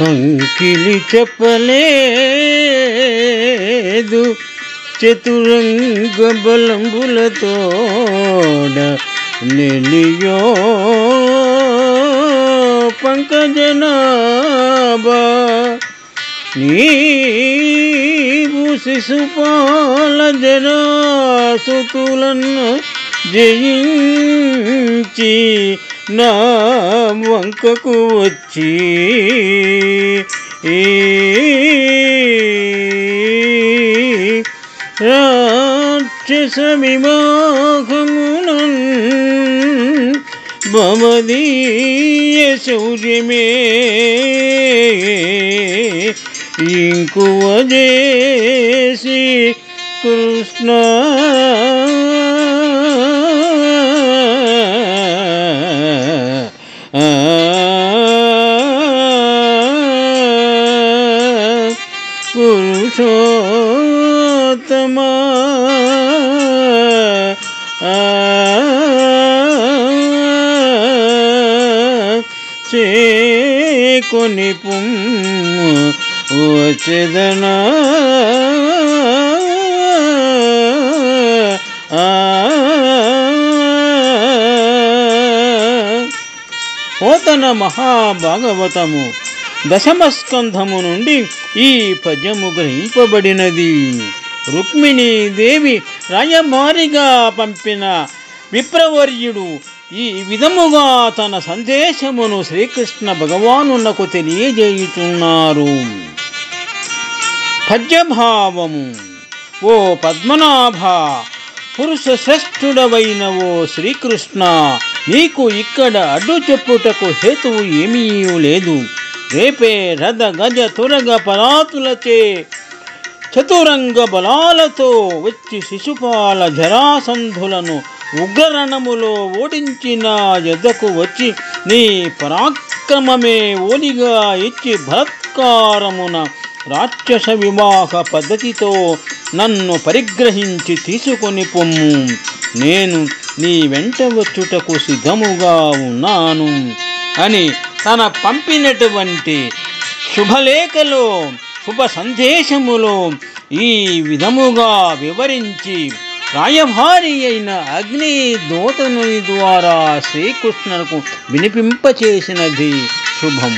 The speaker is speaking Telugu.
అంకిలి చెప్పలేదు చతురంగ బలంబులతోడ నెలియో పంకజనాభా నీవు శిశుపాల జరాసుతులను జయించి నా వంకకు వచ్చి రాక్షస వివాహమునన్ మమదీయ శౌర్యమే ఇంకువ చేసి కృష్ణ పురుషోత్తమా చేకొని పుమ్ము వచ్చెదనా పోతన మహాభాగవతము దశమస్కంధము నుండి ఈ పద్యము గ్రహింపబడినది. రుక్మిణీదేవి రాయబారిగా పంపిన విప్రవర్యుడు ఈ విధముగా తన సందేశమును శ్రీకృష్ణ భగవానునకు తెలియజేయుచున్నారు. పద్యభావము. ఓ పద్మనాభ, పురుష శ్రేష్ఠుడవైన ఓ శ్రీకృష్ణ, నీకు ఇక్కడ అడ్డు చెప్పుటకు హేతువు ఏమీ లేదు. రేపే రథ గజ తురగ పరాతులచే చతురంగ బలాలతో వచ్చి శిశుపాల జరాసంధులను ఉగ్రరణములో ఓడించిన యొద్దకు వచ్చి నీ పరాక్రమమే ఓలిగా ఇచ్చి బలత్కారమున రాక్షస వివాహ పద్ధతితో నన్ను పరిగ్రహించి తీసుకొని పొమ్ము. నేను నీ వెంట వచ్చుటకు సిద్ధముగా ఉన్నాను అని తన పంపినటువంటి శుభలేఖలో శుభ సందేశములో ఈ విధముగా వివరించి రాయభారి అయిన అగ్ని దూతనుని ద్వారా శ్రీకృష్ణునకు వినిపింపచేసినది శుభం.